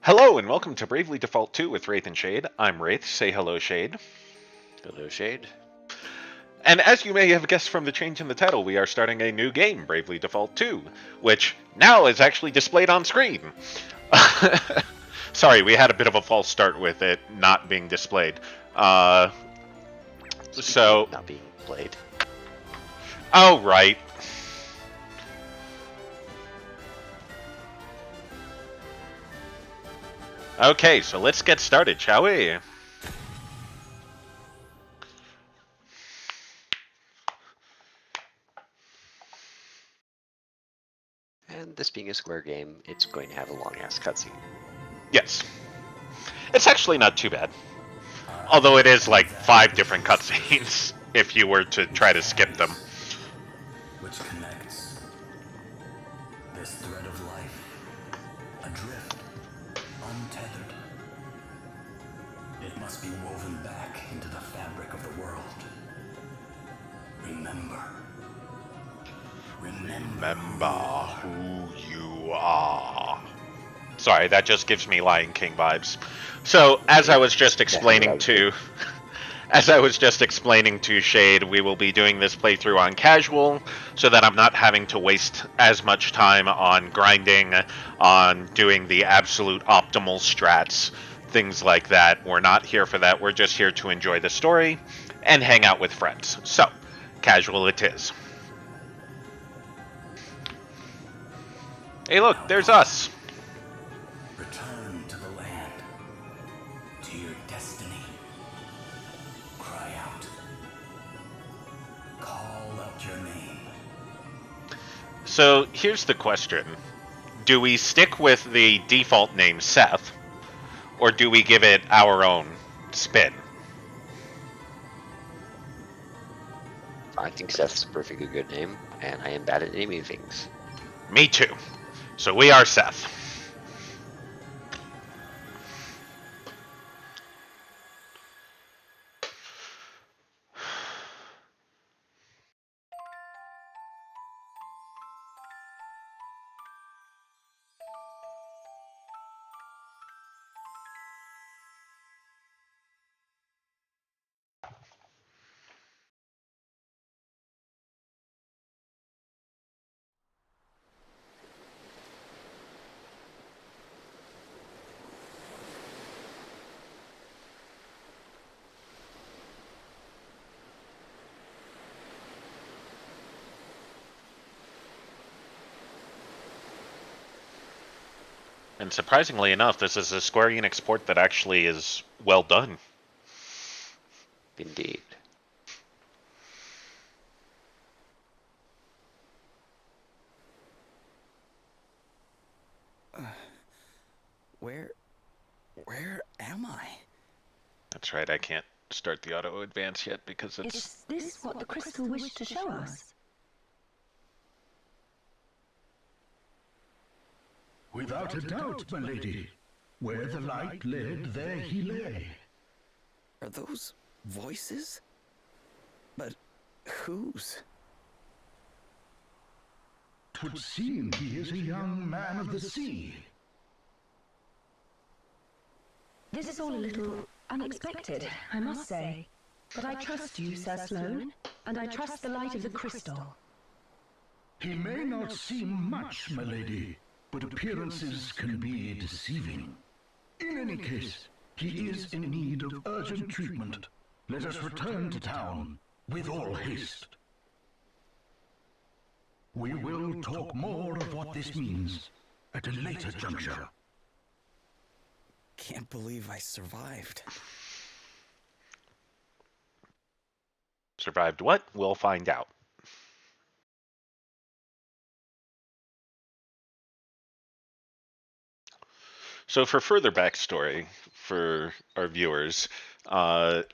Hello and welcome to Bravely Default 2 with Wraith and Shade. I'm Wraith. Say hello, Shade. Hello, Shade. And as you may have guessed from the change in the title, we are starting a new game, Bravely Default 2, which now is actually displayed on screen. Sorry, we had a bit of a false start with it not being displayed. So, not being played. oh right. Okay, so let's get started, shall we? And this being a Square game, it's going to have a long-ass cutscene. Yes. It's actually not too bad. Although it is like 5 different cutscenes if you were to try to skip them. Which connects this thread of life, adrift, untethered. It must be woven back into the fabric of the world. Remember who you are. Sorry, that just gives me Lion King vibes. So, as I was just explaining to Shade, we will be doing this playthrough on casual so that I'm not having to waste as much time on grinding, on doing the absolute optimal strats, things like that. We're not here for that. We're just here to enjoy the story and hang out with friends. So, casual it is. Hey look, there's us. Return to the land, to your destiny. Cry out. Call out your name. So here's the question. Do we stick with the default name Seth, or do we give it our own spin? I think Seth's a perfectly good name, and I am bad at naming things. Me too. So we are Seth. And surprisingly enough, this is a Square Enix port that actually is well done. Indeed. Where am I? That's right, I can't start the auto advance yet because it's... Is this what the crystal wished to show us? Without a doubt, my lady. Where the light led, there he lay. Are those voices? But whose? 'Twould seem he is a young man of the sea. This is all a little unexpected, I must say. But I trust you, Sir Sloane, and I trust the light of the crystal. He may not seem much, my lady, but appearances can be deceiving. In any case, he is in need of urgent treatment. Let us return to town with all haste. We will talk more of what this means at a later juncture. Can't believe I survived. Survived what? We'll find out. So for further backstory for our viewers,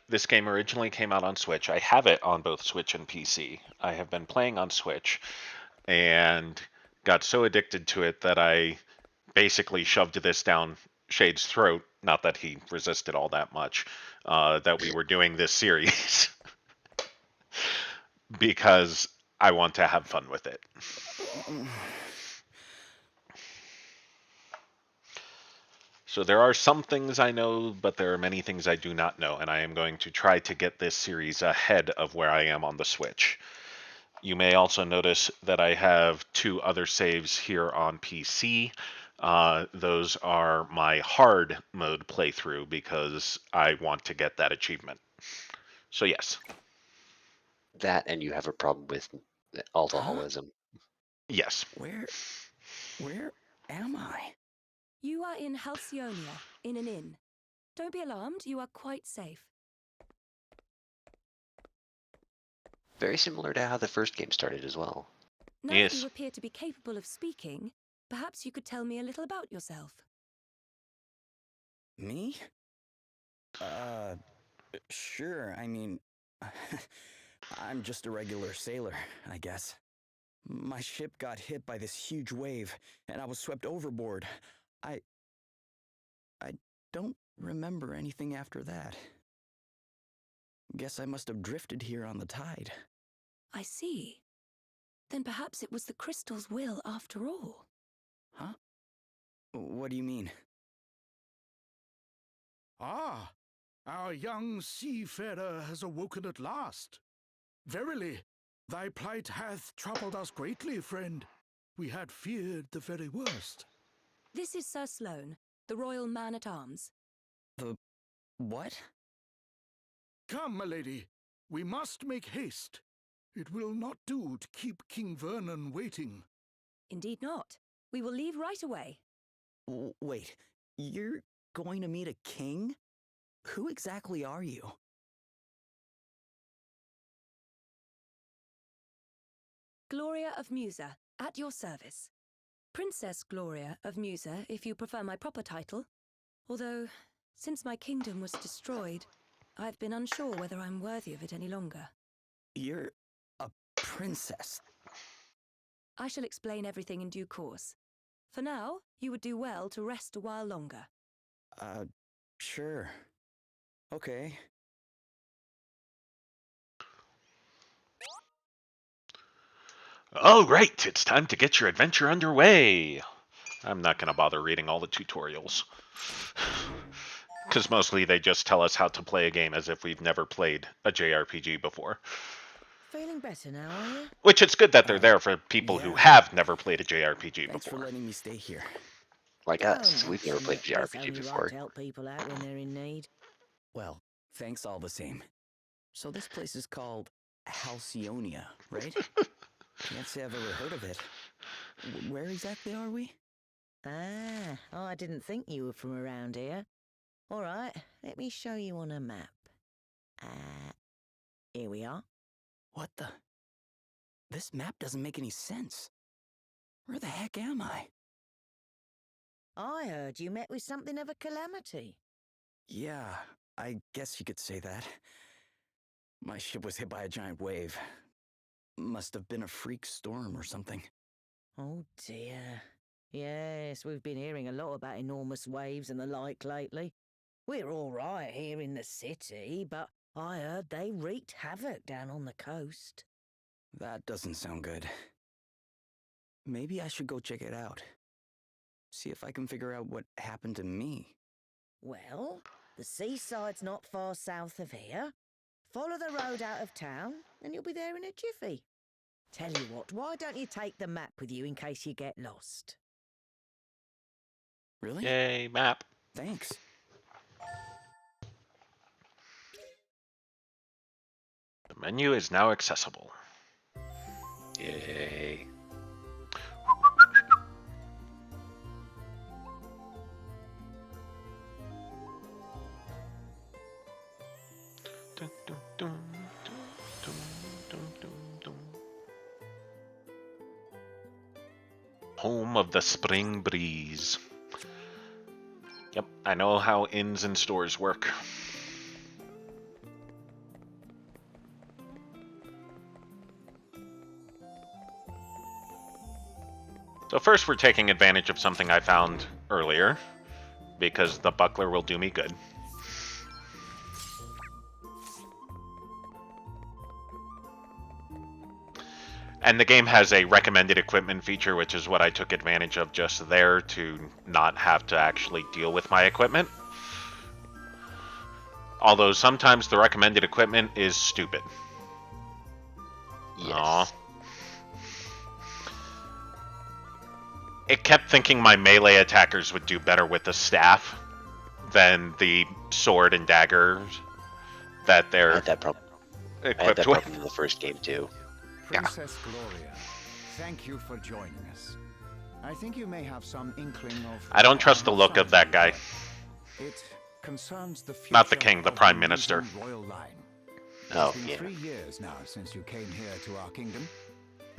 this game originally came out on Switch. I have it on both Switch and PC. I have been playing on Switch and got so addicted to it that I basically shoved this down Shade's throat. Not that he resisted all that much, that we were doing this series because I want to have fun with it. So there are some things I know, but there are many things I do not know, and I am going to try to get this series ahead of where I am on the Switch. You may also notice that I have 2 other saves here on PC. Those are my hard mode playthrough because I want to get that achievement. So yes, That and you have a problem with alcoholism. yes. Where am I? You are in Halcyonia, in an inn. Don't be alarmed, you are quite safe. Very similar to how the first game started as well. Now Yes. that you appear to be capable of speaking, perhaps you could tell me a little about yourself. Me? Sure. I mean, I'm just a regular sailor, I guess. My ship got hit by this huge wave, and I was swept overboard. I don't remember anything after that. Guess I must have drifted here on the tide. I see. Then perhaps it was the crystal's will after all. Huh? What do you mean? Ah, our young seafarer has awoken at last. Verily, thy plight hath troubled us greatly, friend. We had feared the very worst. This is Sir Sloane, the royal man-at-arms. The what? Come, my lady, we must make haste. It will not do to keep King Vernon waiting. Indeed not. We will leave right away. Wait, you're going to meet a king? Who exactly are you? Gloria of Musa, at your service. Princess Gloria of Musa, if you prefer my proper title. Although, since my kingdom was destroyed, I've been unsure whether I'm worthy of it any longer. You're a princess. I shall explain everything in due course. For now, you would do well to rest a while longer. Sure. Okay. All right, it's time to get your adventure underway. I'm not going to bother reading all the tutorials. Because mostly they just tell us how to play a game as if we've never played a JRPG before. Feeling better now, are you? Which it's good that they're there for people who yeah. have never played a JRPG Thanks for before. letting me stay here. Like us, we've never played It's JRPG only before. right to help people out when they're in need. Well, thanks all the same. So this place is called Halcyonia, right? Can't say I've ever heard of it. Where exactly are we? Ah, I didn't think you were from around here. All right, let me show you on a map. Here we are. What the? This map doesn't make any sense. Where the heck am I? I heard you met with something of a calamity. Yeah, I guess you could say that. My ship was hit by a giant wave. Must have been a freak storm or something. Oh dear. Yes, we've been hearing a lot about enormous waves and the like lately. We're all right here in the city, but I heard they wreaked havoc down on the coast. That doesn't sound good. Maybe I should go check it out. See if I can figure out what happened to me. Well, the seaside's not far south of here. Follow the road out of town, and you'll be there in a jiffy. Tell you what, why don't you take the map with you in case you get lost? Really? Yay, map. Thanks. The menu is now accessible. Yay. Dun, dun, dun, dun, dun, dun, dun. Home of the spring breeze. Yep, I know how inns and stores work. So first we're taking advantage of something I found earlier, because the buckler will do me good. And the game has a recommended equipment feature, which is what I took advantage of just there to not have to actually deal with my equipment. Although sometimes the recommended equipment is stupid. Yes. Aw. It kept thinking my melee attackers would do better with the staff than the sword and dagger that I they're had that problem. I had equipped that with. problem in the first game too. Yeah. Princess Gloria, thank you for joining us. I think you may have some inkling of... I don't trust the look of that guy. It concerns the future Not the king, the of prime the minister. Musen royal line. Oh, It's been yeah. 3 years now since you came here to our kingdom.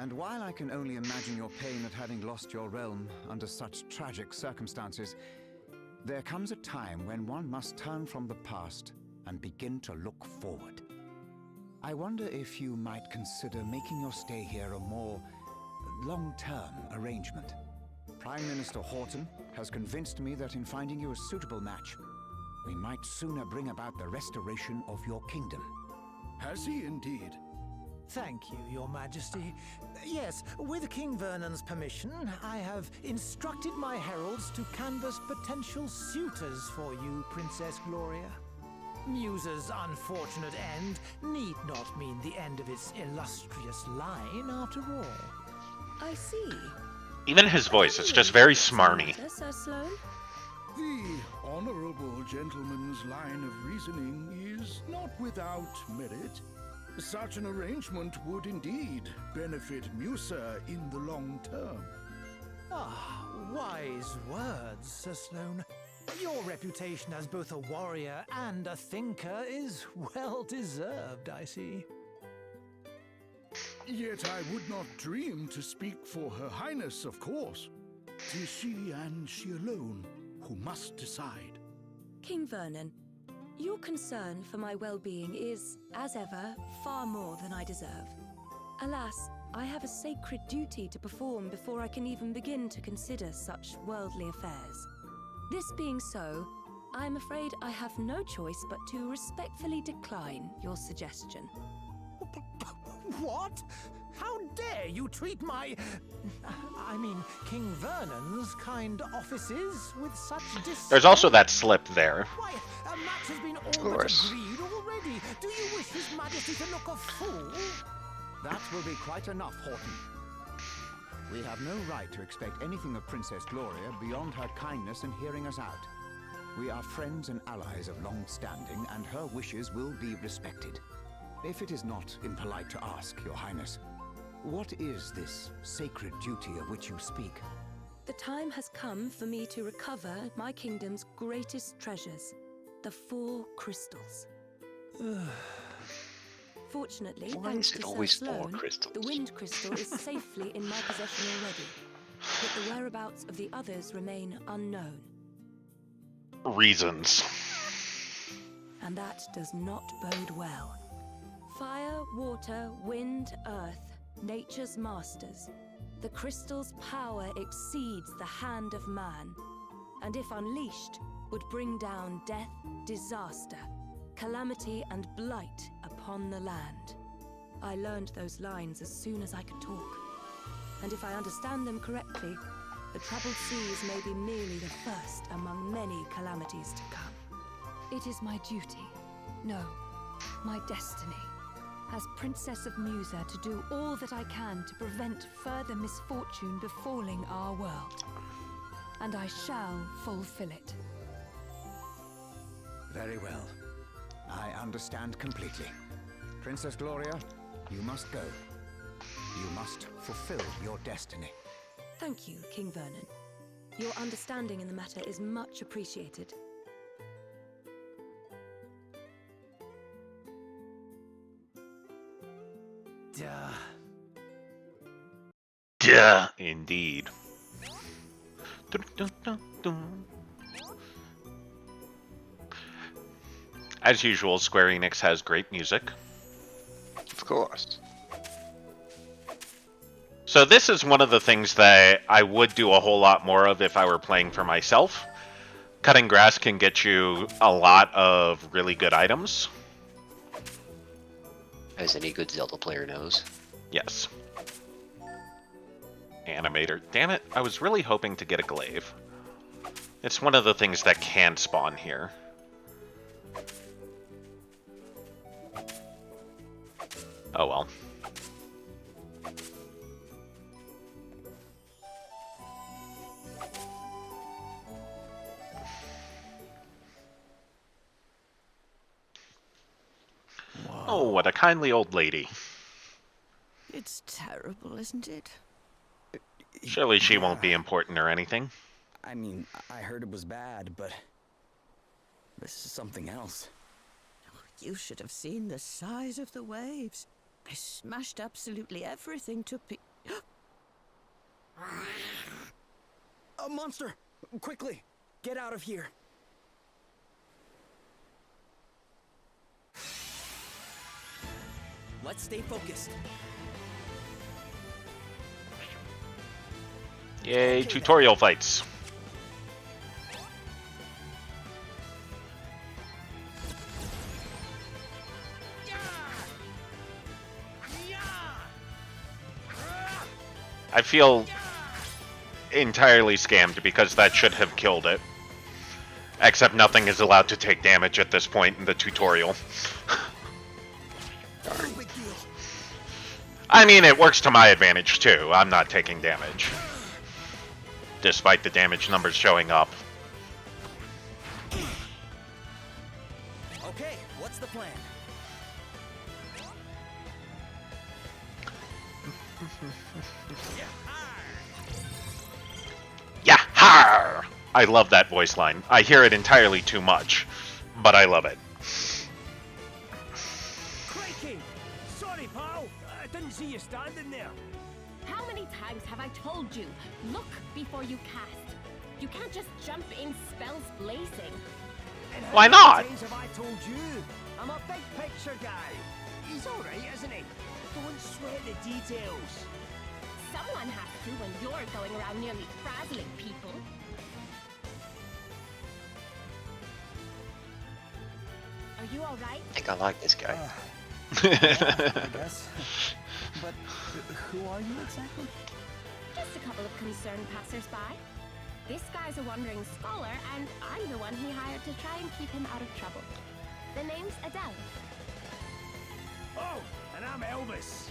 And while I can only imagine your pain at having lost your realm under such tragic circumstances, there comes a time when one must turn from the past and begin to look forward. I wonder if you might consider making your stay here a more long-term arrangement. Prime Minister Horton has convinced me that in finding you a suitable match, we might sooner bring about the restoration of your kingdom. Has he indeed? Thank you, Your Majesty. Yes, with King Vernon's permission, I have instructed my heralds to canvass potential suitors for you, Princess Gloria. Musa's unfortunate end need not mean the end of its illustrious line, after all. I see. Even his voice, it's just very smarmy. Sir Sloane? The honorable gentleman's line of reasoning is not without merit. Such an arrangement would indeed benefit Musa in the long term. Ah, wise words, Sir Sloane. Your reputation as both a warrior and a thinker is well deserved, I see. Yet I would not dream to speak for Her Highness, of course. 'Tis she and she alone who must decide. King Vernon, your concern for my well-being is, as ever, far more than I deserve. Alas, I have a sacred duty to perform before I can even begin to consider such worldly affairs. This being so, I am afraid I have no choice but to respectfully decline your suggestion. What? How dare you treat I mean, King Vernon's kind offices with such disdain? There's also that slip there. Why, a match has been all but course. agreed already. Do you wish His Majesty to look a fool? That will be quite enough, Horton. We have no right to expect anything of Princess Gloria beyond her kindness in hearing us out. We are friends and allies of long standing, and her wishes will be respected. If it is not impolite to ask, Your Highness, what is this sacred duty of which you speak? The time has come for me to recover my kingdom's greatest treasures, the 4 crystals. Fortunately, Why thanks is it to always Sir 4 Sloane, crystals? the wind crystal is safely in my possession already. But the whereabouts of the others remain unknown, Reasons. and that does not bode well. Fire, water, wind, earth, nature's masters. The crystal's power exceeds the hand of man, and if unleashed, would bring down death, disaster, calamity, and blight upon the land. I learned those lines as soon as I could talk, and if I understand them correctly, the troubled seas may be merely the first among many calamities to come. It is my duty, no, my destiny, as Princess of Musa, to do all that I can to prevent further misfortune befalling our world. And I shall fulfill it. Very well. I understand completely. Princess Gloria, you must go. You must fulfill your destiny. Thank you, King Vernon. Your understanding in the matter is much appreciated. Duh. Duh. Indeed. Dun, dun, dun, dun. As usual, Square Enix has great music. Of course. So this is one of the things that I would do a whole lot more of if I were playing for myself. Cutting grass can get you a lot of really good items. As any good Zelda player knows. Yes. animator. Damn it, I was really hoping to get a glaive. It's one of the things that can spawn here. Oh well. Oh, what a kindly old lady. It's terrible, isn't it? Surely she won't be important or anything. I mean, I heard it was bad, but this is something else. You should have seen the size of the waves. They smashed absolutely everything to A monster! Quickly, get out of here. Let's stay focused. Yay, tutorial fights. I feel entirely scammed because that should have killed it. Except nothing is allowed to take damage at this point in the tutorial. I mean, it works to my advantage too. I'm not taking damage. Despite the damage numbers showing up. Okay, what's the plan? Yah-har! I love that voice line. I hear it entirely too much, but I love it. Crikey! Sorry, pal. I didn't see you standing there. How many times have I told you? Look before you cast. You can't just jump in spells blazing. And Why how not? many times have I told you? I'm a big picture guy. He's alright, isn't he? Don't sweat the details. Someone has to when you're going around nearly frazzling people. Are you alright? I think I like this guy. I guess. But who are you exactly? Just a couple of concerned passers-by. This guy's a wandering scholar, and I'm the one he hired to try and keep him out of trouble. The name's Adele. Oh, and I'm Elvis.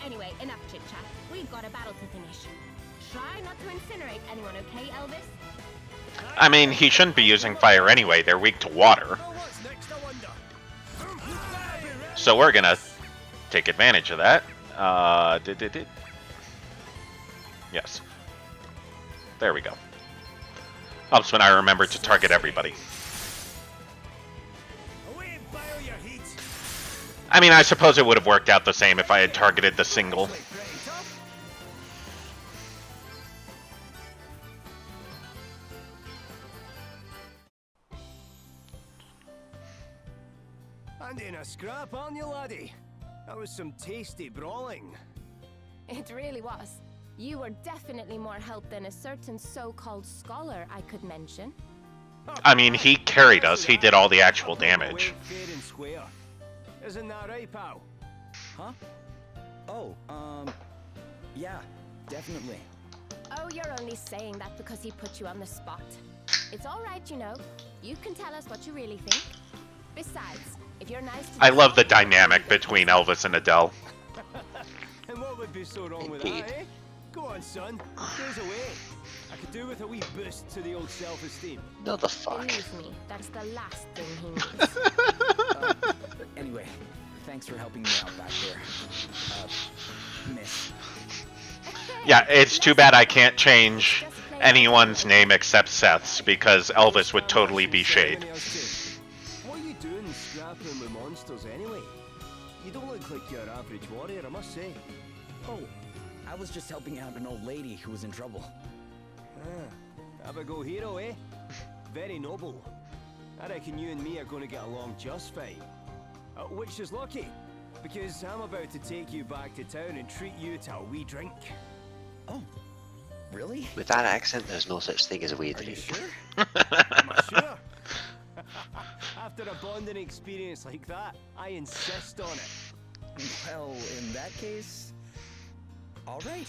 Anyway, enough chit-chat. We've got a battle to finish. Try not to incinerate anyone, okay, Elvis? I mean, he shouldn't be using fire anyway. They're weak to water. Oh, what's next, I wonder? So we're gonna take advantage of that. Yes. There we go. Helps when I remember to target everybody. Away, bio your heat. I mean, I suppose it would have worked out the same if I had targeted the single. Pretty tough. And in a scrap, aren't you, laddie? That was some tasty brawling. It really was. You were definitely more help than a certain so-called scholar I could mention. I mean, he carried us. He did all the actual damage. Fair and square. Isn't that right, pal? Huh? Oh, yeah, definitely. Oh, you're only saying that because he put you on the spot. It's all right, you know. You can tell us what you really think. Besides, if you're nice to I love the dynamic between Elvis and Adele. And what would be so wrong with Indeed. that, eh? Go on, son. Goes away. I could do with a wee boost to the old self-esteem. No, the fuck. Believe me, that's the last thing he needs. Anyway, thanks for helping me out back there. Miss. Yeah, it's too bad I can't change anyone's name except Seth's, because Elvis would totally be Shade. What are you doing scrapping with monsters anyway? You don't look like your average warrior, I must say. Oh, I was just helping out an old lady who was in trouble. Ah, have a go hero, eh? Very noble. I reckon you and me are going to get along just fine. Which is lucky, because I'm about to take you back to town and treat you to a wee drink. Oh, really? With that accent, there's no such thing as a wee Are you drink. sure? Am I sure? After a bonding experience like that, I insist on it. Well, in that case, all right.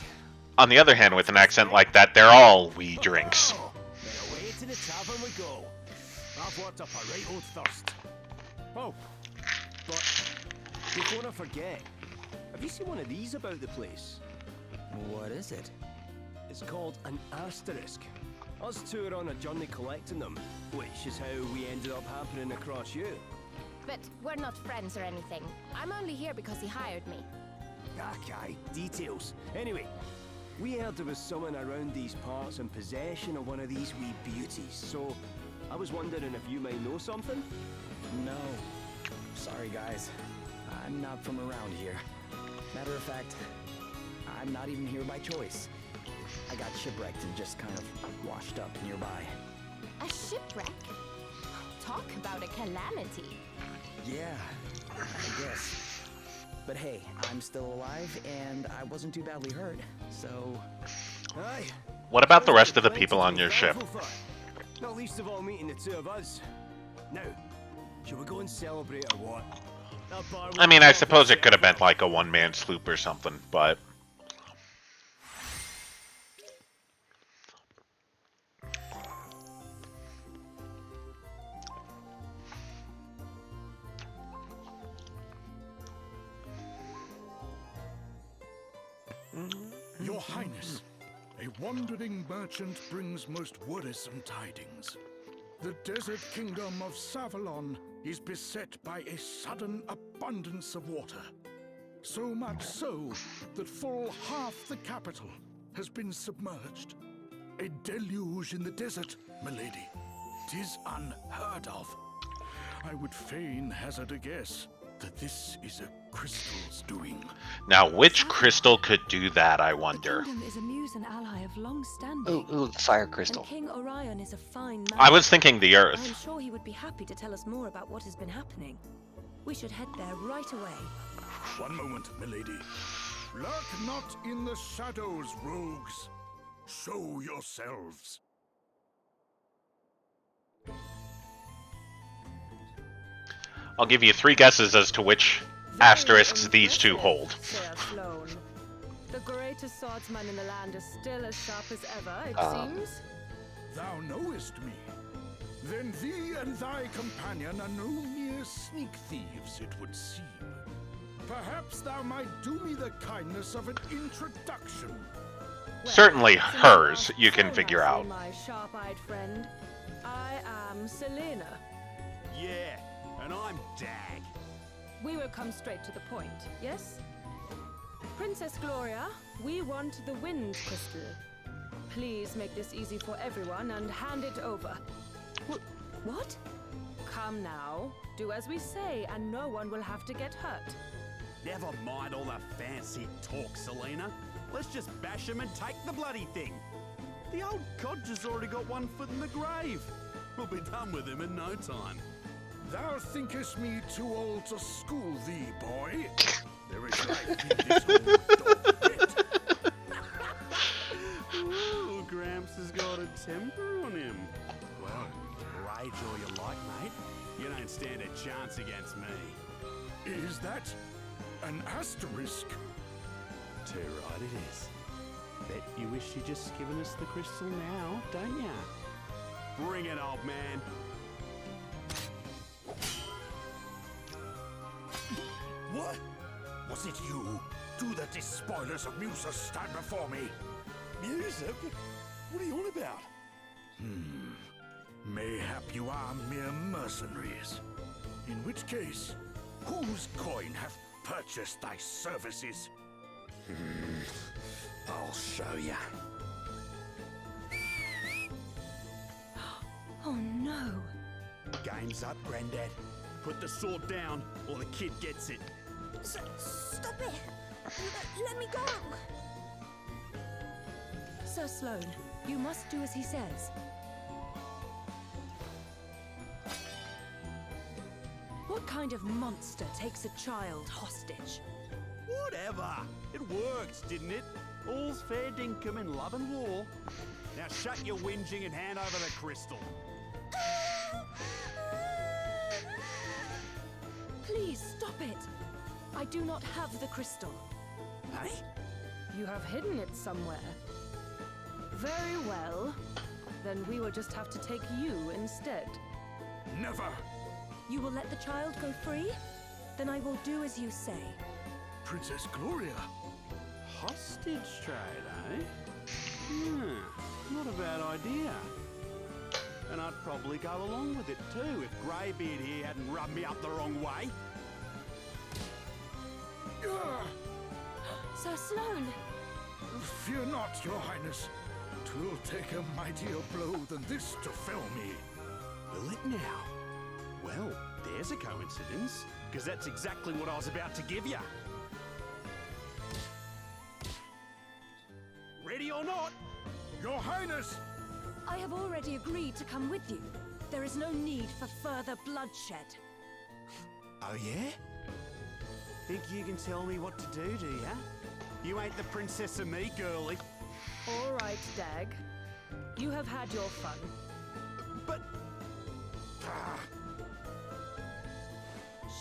On the other hand, with an accent like that, they're all wee drinks. Then away to the tavern we go. I've worked up a right old thirst. Oh, but before I forget, have you seen one of these about the place? What is it? It's called an asterisk. Us two are on a journey collecting them, which is how we ended up happening across you. But we're not friends or anything. I'm only here because he hired me. Okay, details. Anyway, we heard there was someone around these parts in possession of one of these wee beauties, so I was wondering if you might know something? No. Sorry, guys. I'm not from around here. Matter of fact, I'm not even here by choice. I got shipwrecked and just kind of washed up nearby. A shipwreck? Talk about a calamity. Yeah, I guess. But hey, I'm still alive and I wasn't too badly hurt, so... Aye. What about the rest of the people on your ship? Not least of all meeting the two of us. Now, shall we go and celebrate or what? I mean, I suppose it could have been like a one-man sloop or something, but... Your Highness, a wandering merchant brings most worrisome tidings. The desert kingdom of Savalon is beset by a sudden abundance of water. So much so that full half the capital has been submerged. A deluge in the desert, milady. 'Tis unheard of. I would fain hazard a guess that this is a crystal's doing. Now, which crystal could do that, I The wonder? kingdom is a muse and ally of long standing. Ooh, the fire crystal. And King Orion is a fine man. I was thinking the I'm Earth. sure he would be happy to tell us more about what has been happening. We should head there right away. One moment, milady. Lurk not in the shadows, rogues. Show yourselves. I'll give you 3 guesses as to which asterisks these two hold. Sir Sloane. The greatest swordsman in the land is still as sharp as ever, it seems. Thou knowest me. Then thee and thy companion are no mere sneak thieves, it would seem. Perhaps thou might do me the kindness of an introduction. Certainly Well, hers, since you can so figure nicely, out. My sharp-eyed friend. I am Selena. Yeah, and I'm Dag. We will come straight to the point, yes? Princess Gloria, we want the Wind Crystal. Please make this easy for everyone and hand it over. What? Come now. Do as we say, and no one will have to get hurt. Never mind all the fancy talk, Selena. Let's just bash him and take the bloody thing. The old codger's already got one foot in the grave. We'll be done with him in no time. Thou thinkest me too old to school thee, boy. There is life in this old dog yet. Ooh, Gramps has got a temper on him. Well, rage all you like, mate. You don't stand a chance against me. Is that an asterisk? Too right it is. Bet you wish you'd just given us the crystal now, don't ya? Bring it, old man. What? Was it you? Do the despoilers of Musa stand before me? Musa? What are you on about? Mayhap you are mere mercenaries. In which case, whose coin hath purchased thy services? I'll show ya. Oh no. Game's up, Grandad. Put the sword down, or the kid gets it. Stop it! Let me go! Sir Sloane, you must do as he says. What kind of monster takes a child hostage? Whatever. It worked, didn't it? All's fair dinkum in love and war. Now shut your whinging and hand over the crystal. Please stop it. I do not have the crystal. Hey? You have hidden it somewhere. Very well. Then we will just have to take you instead. Never! You will let the child go free? Then I will do as you say. Princess Gloria! Hostage trade, eh? Not a bad idea. And I'd probably go along with it too if Greybeard here hadn't rubbed me up the wrong way. Sir Sloane! Fear not, Your Highness. 'Twill take a mightier blow than this to fell me. Will it now? Well, there's a coincidence, because that's exactly what I was about to give you. Ready or not? Your Highness! I have already agreed to come with you. There is no need for further bloodshed. Oh yeah? Think you can tell me what to do ya? You ain't the princess of me, girlie. All right, Dag. You have had your fun. But...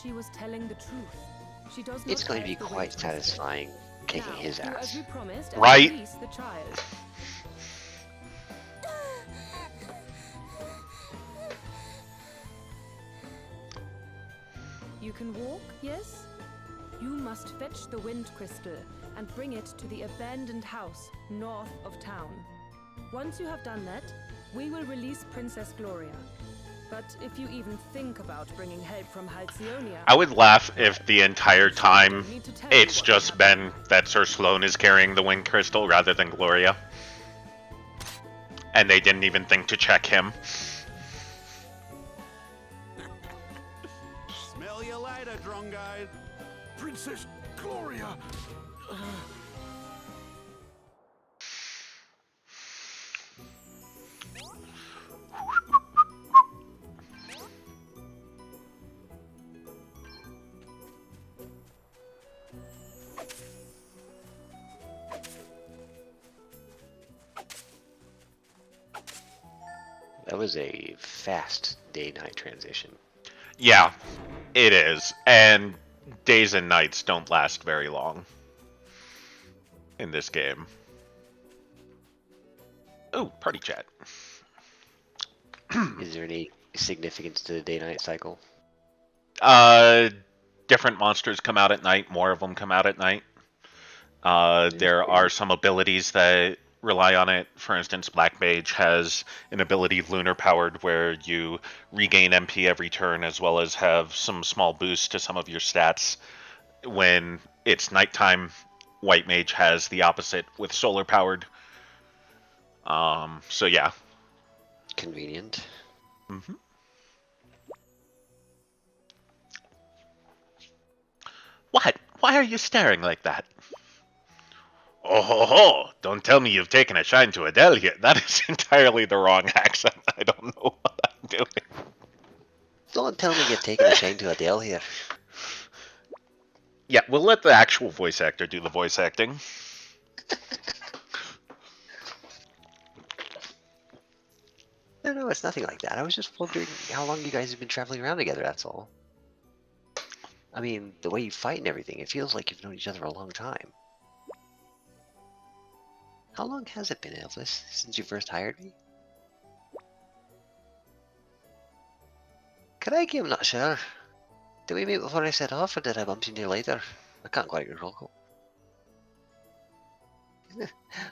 She was telling the truth. She does not It's going to be have the quite weight satisfying kicking now, his do as ass. we promised, Right. and release the child. You can walk, yes? You must fetch the wind crystal and bring it to the abandoned house north of town. Once you have done that, we will release Princess Gloria. But if you even think about bringing help from Halcyonia... I would laugh if the entire time need to tell it's you what just been that Sir Sloane is carrying the wind crystal rather than Gloria. And they didn't even think to check him. Smell you later, Drongo. Princess Gloria! That was a fast day-night transition. Yeah, it is. And days and nights don't last very long in this game. Oh, party chat. Is there any significance to the day-night cycle? Different monsters come out at night. More of them come out at night. There are some abilities that rely on it. For instance, Black Mage has an ability lunar powered where you regain MP every turn as well as have some small boosts to some of your stats when it's nighttime. White Mage has the opposite with solar powered. So yeah. Convenient. Mm-hmm. What? Why are you staring like that? Oh ho ho! Don't tell me you've taken a shine to Adele here. That is entirely the wrong accent. I don't know what I'm doing. Don't tell me you've taken a shine to Adele here. Yeah, we'll let the actual voice actor do the voice acting. No, it's nothing like that. I was just wondering how long you guys have been traveling around together, that's all. I mean, the way you fight and everything, it feels like you've known each other a long time. How long has it been, Elvis, since you first hired me? Crikey, I'm not sure. Did we meet before I set off, or did I bump into you later? I can't quite recall.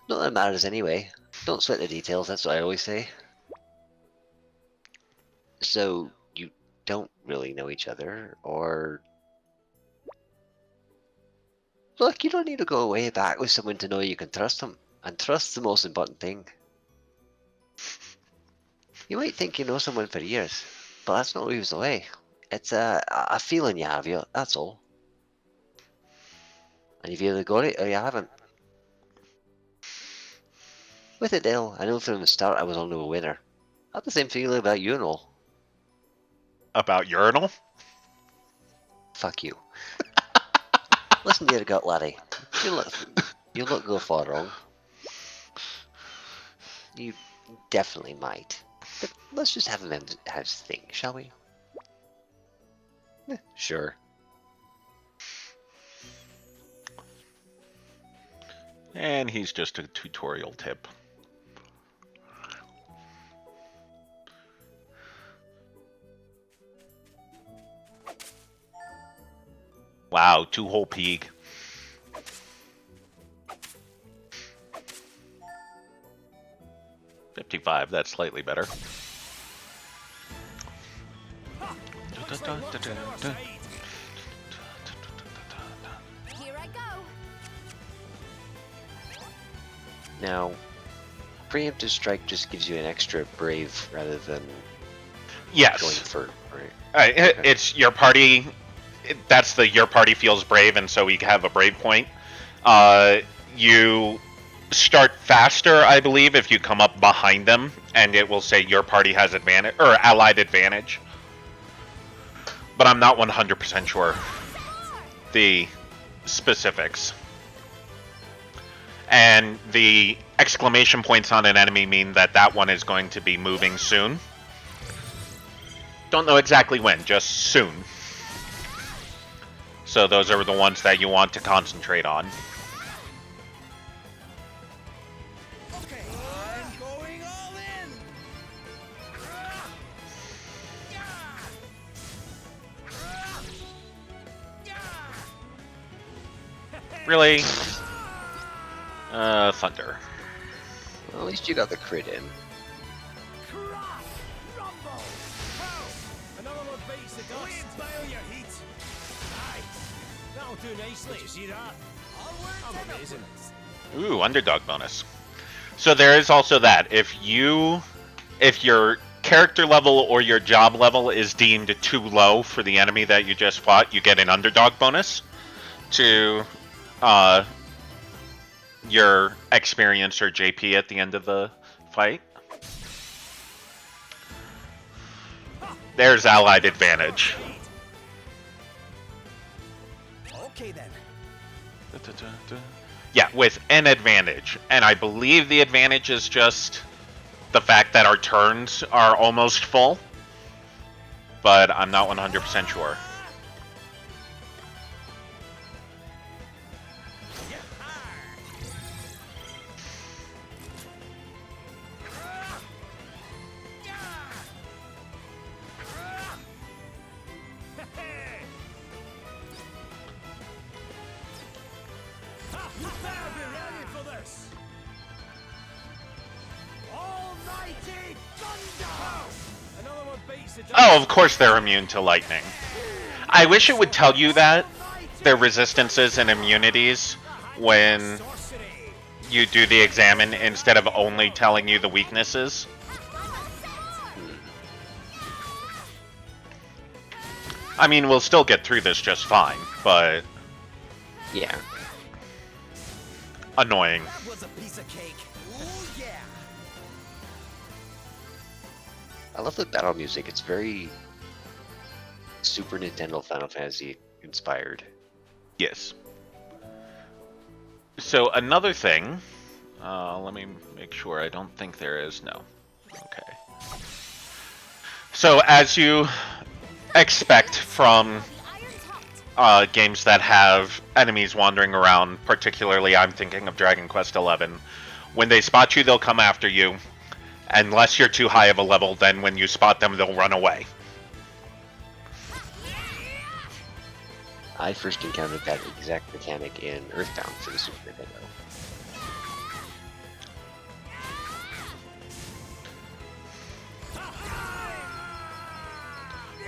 Not that it matters anyway. Don't sweat the details, that's what I always say. So, you don't really know each other, or... Look, you don't need to go way back with someone to know you can trust them. And trust's the most important thing. You might think you know someone for years, but that's not always the way. It's a feeling you have, that's all. And you've either got it or you haven't. With Adele, I know from the start I was only a winner. I had the same feeling about you and all. About urinal? Fuck you. Listen to your gut, laddie. You look go far wrong. You definitely might. But let's just have him have his thing, shall we? Sure. And he's just a tutorial tip. Wow, 2 whole peak. $55, that's slightly better. Here I go. Now, preemptive strike just gives you an extra brave rather than Yes. going for right. It's your party. That's the your party feels brave, and so we have a brave point. You start faster, I believe, if you come up behind them, and it will say your party has advantage or allied advantage. But I'm not 100% sure the specifics. And the exclamation points on an enemy mean that that one is going to be moving soon. Don't know exactly when, just soon. So those are the ones that you want to concentrate on. Okay, I'm going all in. Really? Thunder. Well, at least you got the crit in. Another one beats the dust. Inhale your heat. Aye. That'll do nicely. Did you see that? I'm amazing. Ooh, underdog bonus. So there is also that. If your character level or your job level is deemed too low for the enemy that you just fought, you get an underdog bonus to your experience or JP at the end of the fight. There's allied advantage. Okay then. Yeah, with an advantage. And I believe the advantage is just the fact that our turns are almost full. But I'm not 100% sure. Oh, of course they're immune to lightning. I wish it would tell you that, their resistances and immunities, when you do the examine instead of only telling you the weaknesses. I mean, we'll still get through this just fine, but... Yeah. Annoying. That was a piece of cake. Ooh, yeah. I love the battle music. It's very Super Nintendo Final Fantasy inspired. Yes. So another thing, let me make sure. I don't think there is. No. Okay. So as you expect from games that have enemies wandering around, particularly I'm thinking of Dragon Quest XI, when they spot you, they'll come after you. Unless you're too high of a level, then when you spot them, they'll run away. I first encountered that exact mechanic in Earthbound for the Super Nintendo.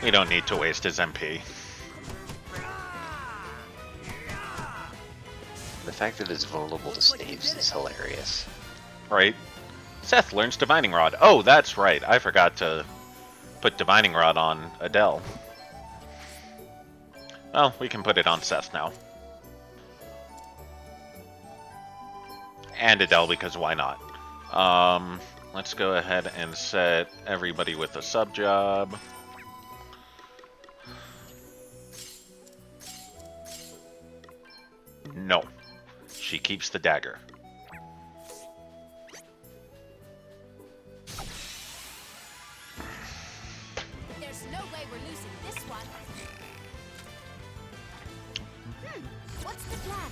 We don't need to waste his MP. The fact that it's vulnerable to staves is hilarious. Right? Seth learns Divining Rod. Oh, that's right. I forgot to put Divining Rod on Adele. Well, we can put it on Seth now. And Adele, because why not? Let's go ahead and set everybody with a sub job. No. She keeps the dagger. There's no way we're losing this one. What's the plan?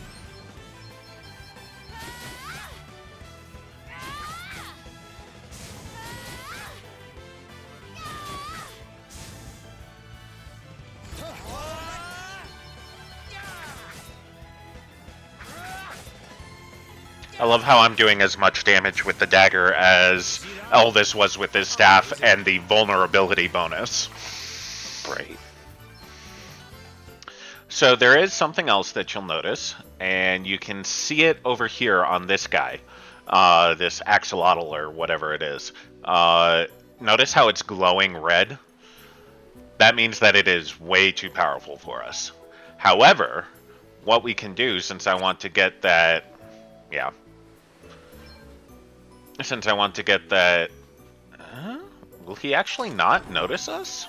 I love how I'm doing as much damage with the dagger as Elvis was with his staff and the vulnerability bonus. Right. So there is something else that you'll notice, and you can see it over here on this guy, this axolotl or whatever it is. Notice how it's glowing red? That means that it is way too powerful for us. However, what we can do, since I want to get that... Yeah. Since I want to get that... will he actually not notice us?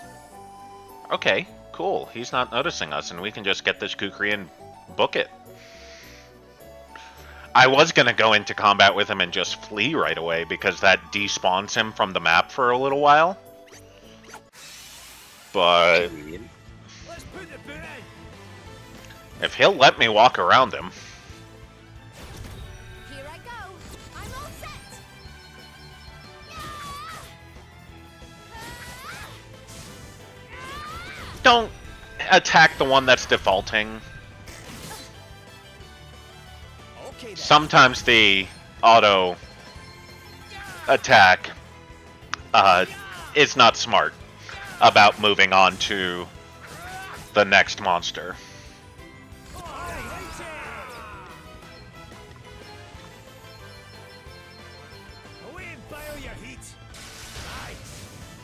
Okay, cool. He's not noticing us, and we can just get this Kukri and book it. I was going to go into combat with him and just flee right away, because that despawns him from the map for a little while. But... if he'll let me walk around him... Here I go. I'm all set. Don't attack the one that's defaulting. Sometimes the auto attack is not smart about moving on to the next monster. Away and bile your heat. Aye,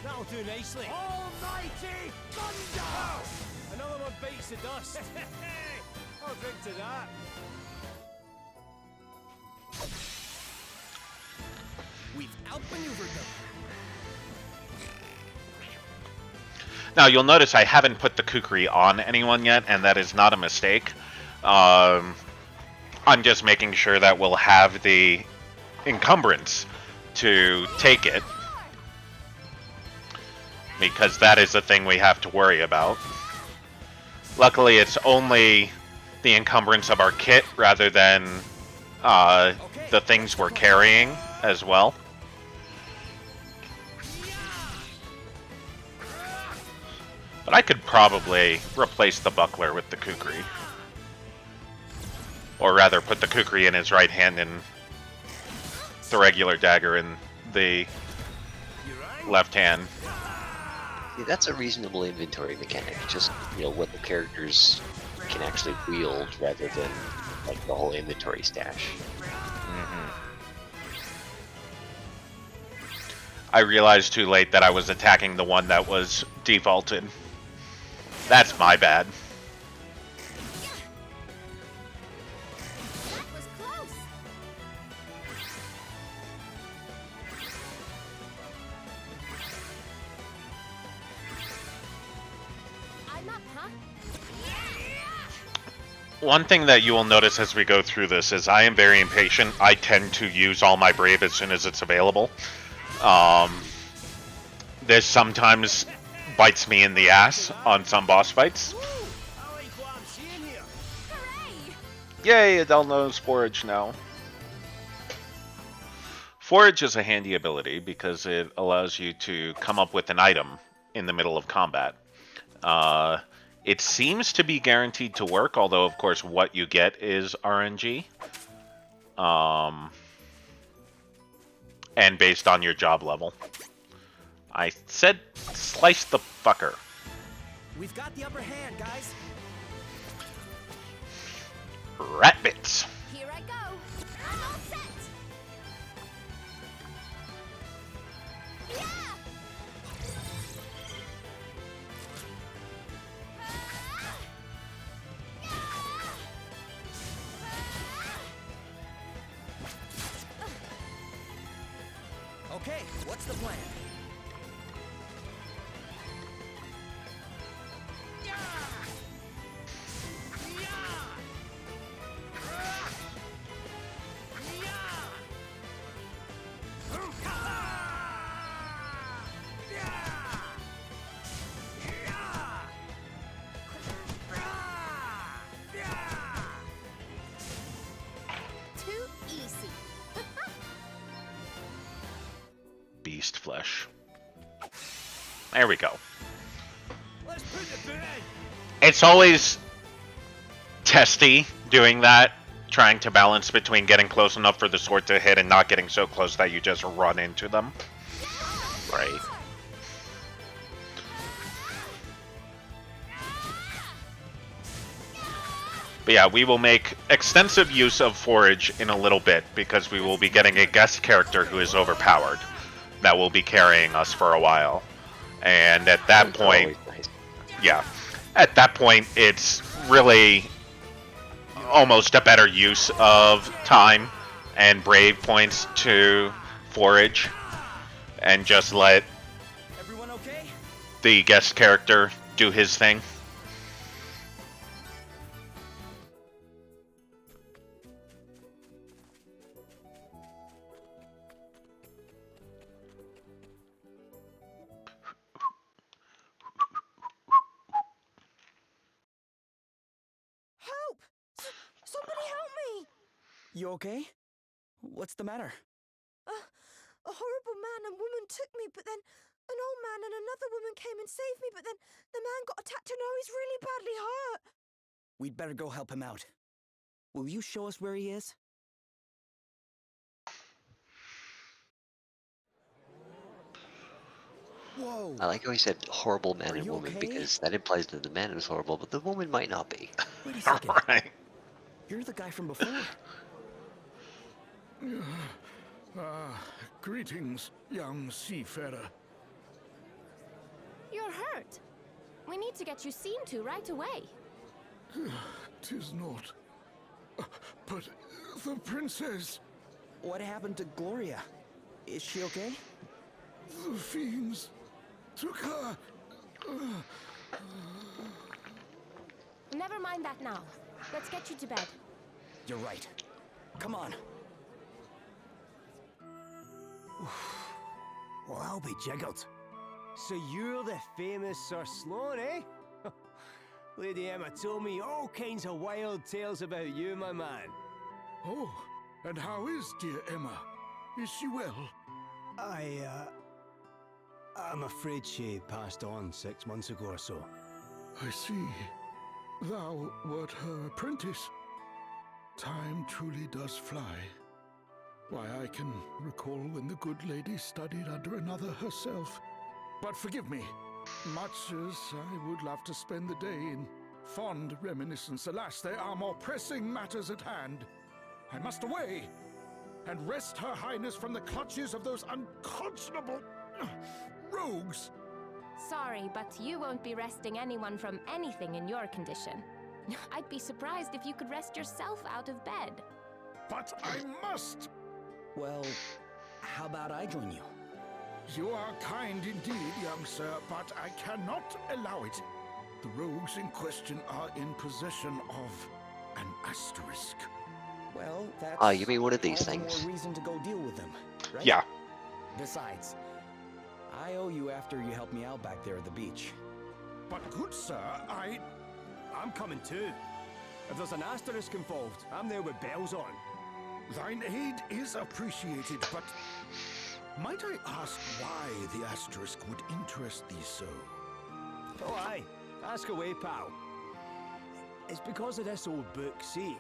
that'll do nicely. Almighty thunder! Another one bites the dust. I'll drink to that. We've outmaneuvered them. Now, you'll notice I haven't put the Kukri on anyone yet, and that is not a mistake. I'm just making sure that we'll have the encumbrance to take it, because that is the thing we have to worry about. Luckily, it's only the encumbrance of our kit rather than the things we're carrying as well. But I could probably replace the buckler with the Kukri. Or rather, put the Kukri in his right hand and the regular dagger in the left hand. Yeah, that's a reasonable inventory mechanic. Just, you know, what the characters can actually wield rather than, like, the whole inventory stash. I realized too late that I was attacking the one that was defaulted. That's my bad. That was close. I'm up, huh? One thing that you will notice as we go through this is I am very impatient. I tend to use all my brave as soon as it's available. This sometimes bites me in the ass on some boss fights. Yay, Adele knows Forage now. Forage is a handy ability because it allows you to come up with an item in the middle of combat. It seems to be guaranteed to work, although of course what you get is RNG. And based on your job level. I said slice the fucker. We've got the upper hand, guys. Rat bits. Here I go. I'm all set. Okay, what's the plan? Too easy. beast flesh. There we go. Let's put the boot in. It's always testy doing that, trying to balance between getting close enough for the sword to hit and not getting so close that you just run into them. Right. But yeah, we will make extensive use of Forage in a little bit because we will be getting a guest character who is overpowered that will be carrying us for a while. And at that point, yeah, at that point, it's really almost a better use of time and brave points to Forage and just let Everyone okay? the guest character do his thing. Help! Somebody help me! You okay? What's the matter? A horrible man and woman took me, but then an old man and another woman came and saved me, but then the man got attacked and now he's really badly hurt. We'd better go help him out. Will you show us where he is? Whoa. I like how he said horrible man and woman because that implies that the man is horrible, but the woman might not be. Wait a second. Right. You're the guy from before. Greetings, young seafarer. You're hurt. We need to get you seen to right away. 'Tis not. But the princess... What happened to Gloria? Is she okay? The fiends took her. Never mind that now. Let's get you to bed. You're right. Come on. Well, I'll be jiggled. So you're the famous Sir Sloan, eh? Lady Emma told me all kinds of wild tales about you, my man. Oh, and how is dear Emma? Is she well? I'm afraid she passed on 6 months ago or so. I see. Thou wert her apprentice. Time truly does fly. Why, I can recall when the good lady studied under another herself. But forgive me, much as I would love to spend the day in fond reminiscence, alas, there are more pressing matters at hand. I must away and wrest Her Highness from the clutches of those unconscionable rogues. Sorry, but you won't be resting anyone from anything in your condition. I'd be surprised if you could rest yourself out of bed. But I must! Well, how about I join you? You are kind indeed, young sir, but I cannot allow it. The rogues in question are in possession of an asterisk. Well, that's you mean one of these all the things? more reason to go deal with them, right? Yeah. Besides, I owe you after you helped me out back there at the beach. But good sir, I'm coming too. If there's an asterisk involved, I'm there with bells on. Thine aid is appreciated, but might I ask why the asterisk would interest thee so? Oh aye, ask away, pal. It's because of this old book, see?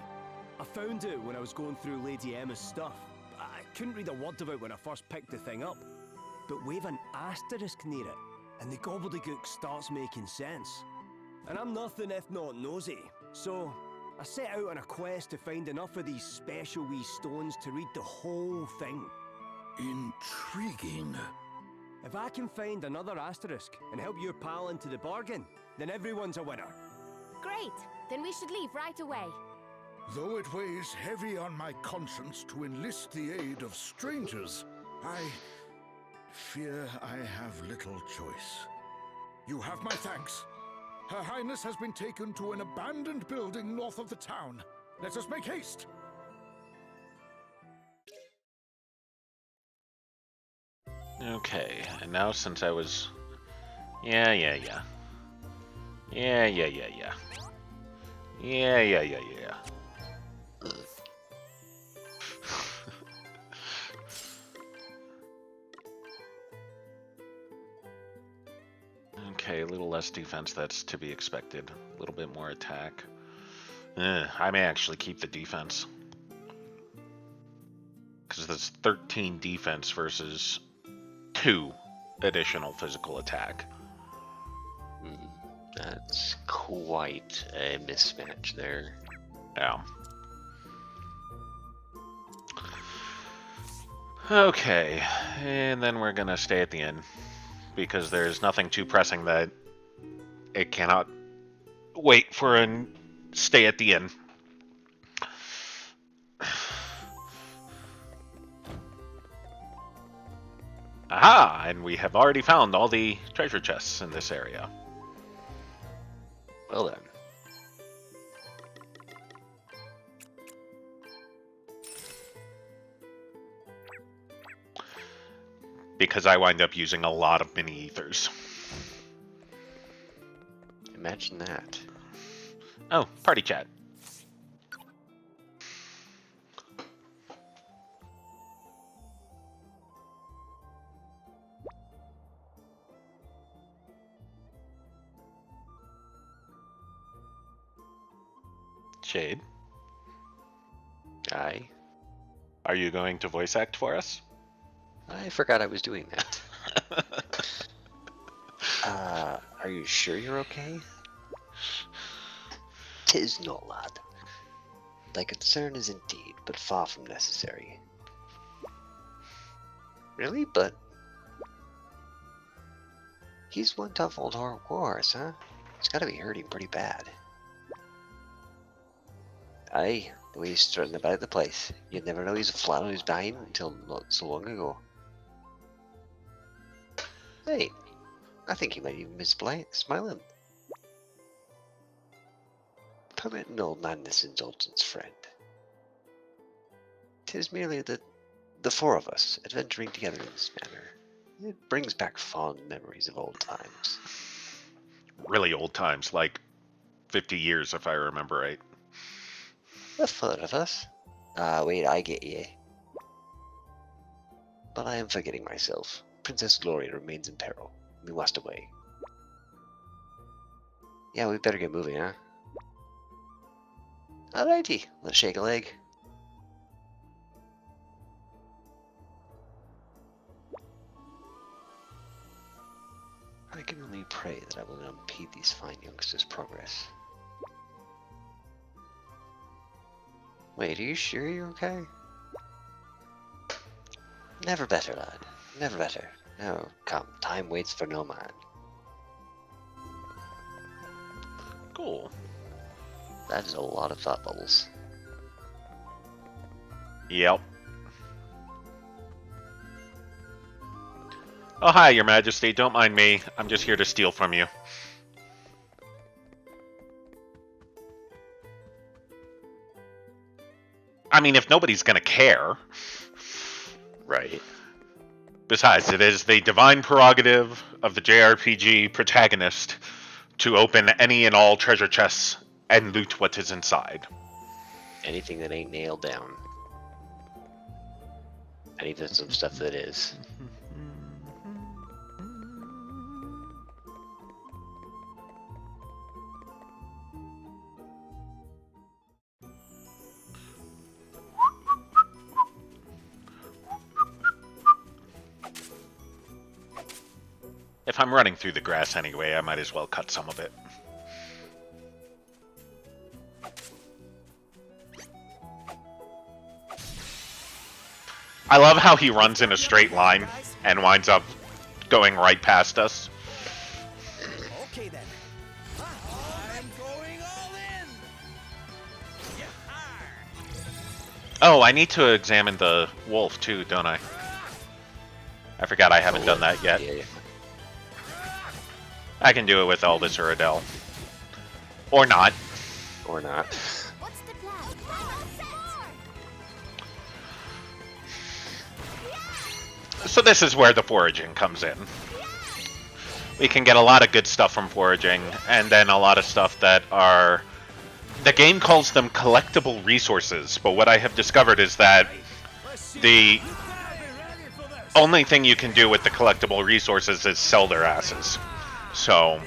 I found it when I was going through Lady Emma's stuff. I couldn't read a word of it when I first picked the thing up. But we've an asterisk near it, and the gobbledygook starts making sense. And I'm nothing if not nosy, so I set out on a quest to find enough of these special wee stones to read the whole thing. Intriguing. If I can find another asterisk and help your pal into the bargain, then everyone's a winner. Great! Then we should leave right away. Though it weighs heavy on my conscience to enlist the aid of strangers, I fear I have little choice. You have my thanks. Her Highness has been taken to an abandoned building north of the town. Let us make haste. Okay, and now since I was... Yeah. Okay, a little less defense, that's to be expected. A little bit more attack. I may actually keep the defense. Because that's 13 defense versus 2 additional physical attack. That's quite a mismatch there. Yeah. Okay, and then we're gonna stay at the inn. Because there's nothing too pressing that it cannot wait for a stay at the inn. Aha! And we have already found all the treasure chests in this area. Well then. Because I wind up using a lot of mini ethers. Imagine that. Oh, party chat. Shade. Aye. Are you going to voice act for us? I forgot I was doing that. Are you sure you're okay? 'Tis not, lad. Thy concern is indeed, but far from necessary. Really? But... he's one tough old horse, huh? He's gotta be hurting pretty bad. Aye, the way he's strutting about the place. You'd never know he's flat on his behind until not so long ago. Hey, I think he might even be smiling. Permit an old man this indulgence, friend. 'Tis merely the 4 of us adventuring together in this manner. It brings back fond memories of old times. Really old times, like 50 years if I remember right. The 4 of us? Wait, I get ye. But I am forgetting myself. Princess Gloria remains in peril. We must away. Yeah, we better get moving, huh? Alrighty, let's shake a leg. I can only pray that I will not impede these fine youngsters' progress. Wait, are you sure you're okay? Never better, lad. Never better. No, come, time waits for no man. Cool. That is a lot of thought bubbles. Yep. Oh, hi, Your Majesty. Don't mind me. I'm just here to steal from you. I mean, if nobody's gonna care. Right. Besides, it is the divine prerogative of the JRPG protagonist to open any and all treasure chests and loot what is inside. Anything that ain't nailed down. And even some stuff that is. If I'm running through the grass anyway, I might as well cut some of it. I love how he runs in a straight line and winds up going right past us. Okay then. I'm going all in. Oh, I need to examine the wolf too, don't I? I forgot I haven't done that yet. Yeah. I can do it with Elvis or Adele. Or not. Or not. What's the plan? So this is where the foraging comes in. We can get a lot of good stuff from foraging, and then a lot of stuff that are... The game calls them collectible resources, but what I have discovered is that the only thing you can do with the collectible resources is sell their asses. So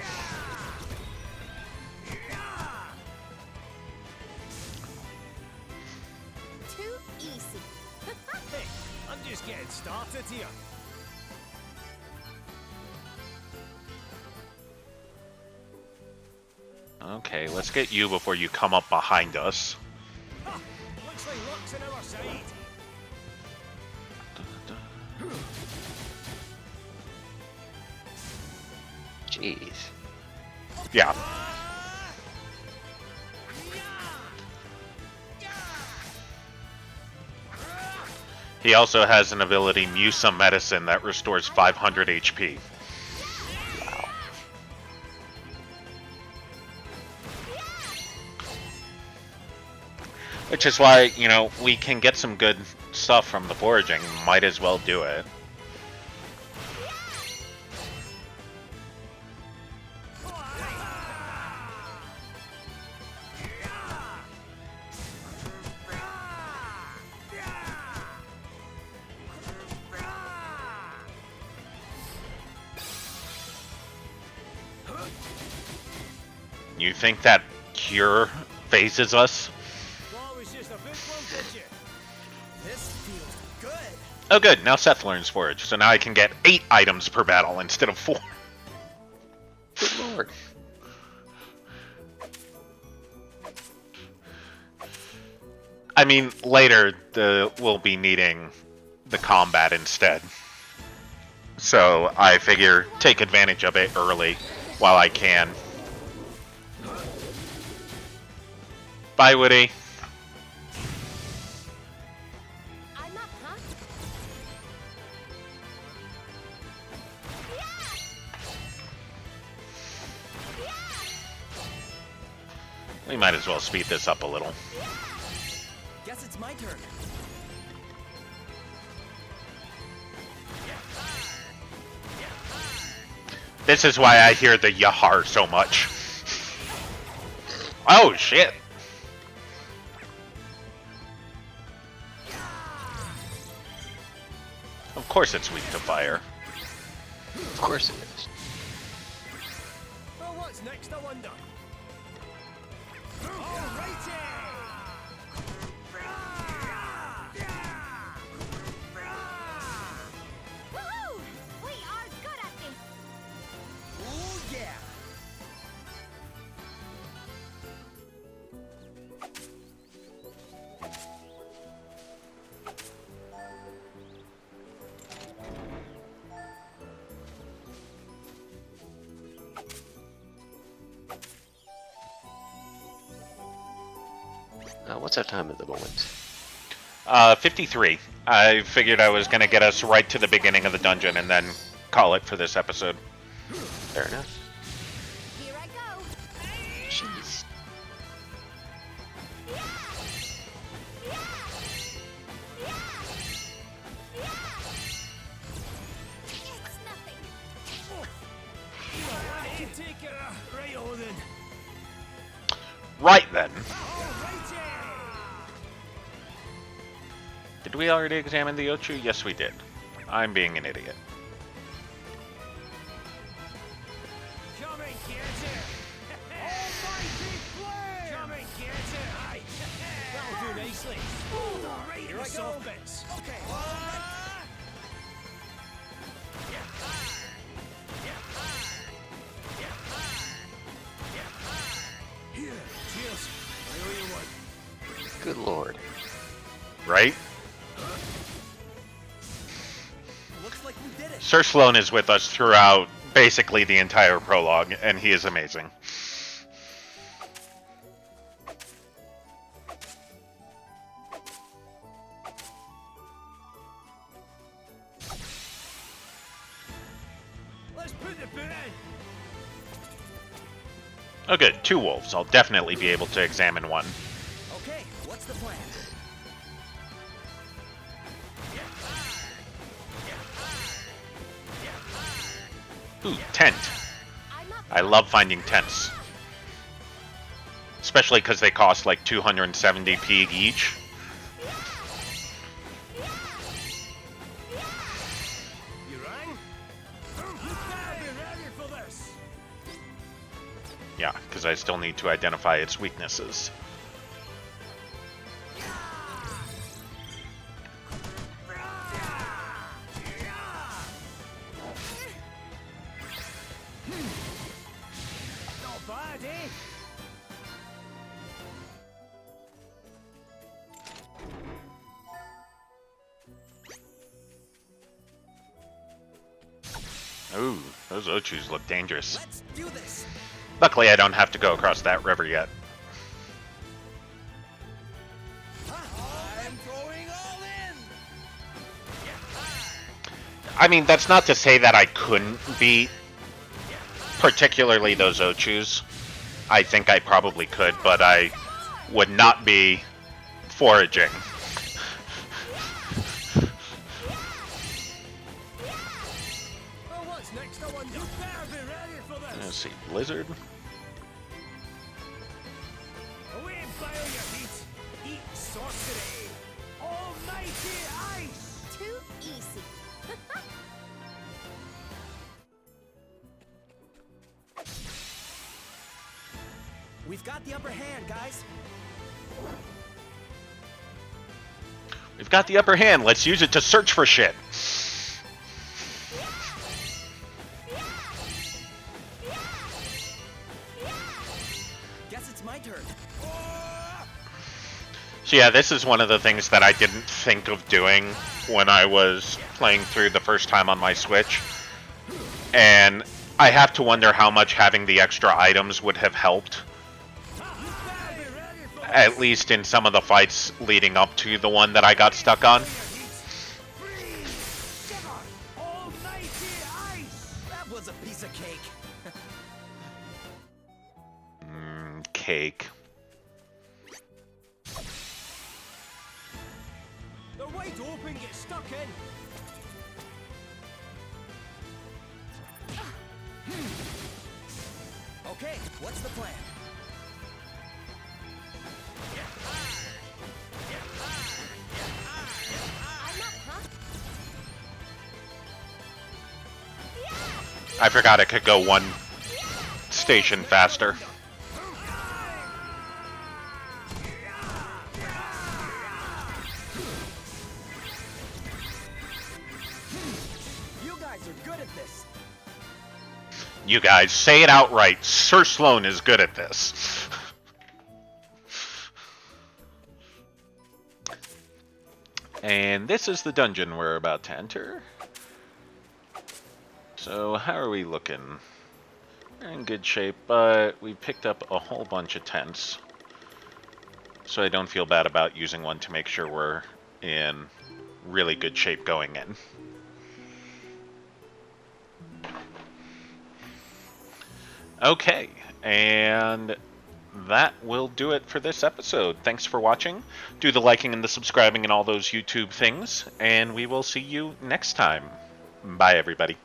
Too easy. Hey, I'm just getting started here. okay, let's get you before you come up behind us. Ha! Looks like luck's on our side. Jeez. Yeah. He also has an ability, Musa Medicine, that restores 500 HP. Which is why, you know, we can get some good stuff from the foraging. Might as well do it. You think that cure phases us? Thought it was just a big one, did you? This feels good. Oh good, now Seth learns Forage, so now I can get 8 items per battle instead of 4. Good lord. I mean, later we'll be needing the combat instead. So I figure take advantage of it early while I can. Bye, Woody. I'm up, huh? We might as well speed this up a little. Guess it's my turn. This is why I hear the Yahar so much. Oh, shit. Of course it's weak to fire. Of course it is. Well, what's next, I wonder? Woohoo! We are good at this. Oh, yeah. What's our time at the moment? 53. I figured I was going to get us right to the beginning of the dungeon and then call it for this episode. Fair enough. Here I go. Jeez. It's nothing. I can take it. Right on then. Right then. Did we already examine the Ochu? Yes, we did. I'm being an idiot. Come and get it. Almighty flame. Come and get it. Aye. That'll do nicely. Right Here in I the go. soft bits. Okay. Here, cheers. I owe you one. Good lord. Right? Looks like we did it. Sir Sloan is with us throughout basically the entire prologue, and he is amazing. Let's put the boot in. Oh good, 2 wolves. I'll definitely be able to examine one. Okay, what's the plan? Ooh, tent. I love finding tents. Especially because they cost like 270p each. You rang? You better be ready for this. Yeah, because I still need to identify its weaknesses. Not bad, eh? Ooh, those Ochus look dangerous. Let's do this. Luckily, I don't have to go across that river yet. I'm throwing all in. I mean, that's not to say that I couldn't beat, particularly those Ochus. I think I probably could, but I would not be foraging. Well, what's next? I wonder. You better be ready for this. Let's see, Blizzard. Away, bio your heat. Eat sorcery. Almighty ice. Too easy. We've got the upper hand, guys. We've got the upper hand. Let's use it to search for shit. Guess it's my turn. So yeah, this is one of the things that I didn't think of doing when I was playing through the first time on my Switch. And I have to wonder how much having the extra items would have helped. At least in some of the fights leading up to the one that I got stuck on. Almighty ice. That was a piece of cake. Cake. They're wide open. Get stuck in. Okay, what's the plan? I'm up, huh? I forgot it could go one station faster. You guys are good at this. You guys, say it outright. Sir Sloan is good at this. And this is the dungeon we're about to enter. So how are we looking? We're in good shape, but we picked up a whole bunch of tents. So I don't feel bad about using one to make sure we're in really good shape going in. Okay, and that will do it for this episode. Thanks for watching. Do the liking and the subscribing and all those YouTube things, and we will see you next time. Bye, everybody.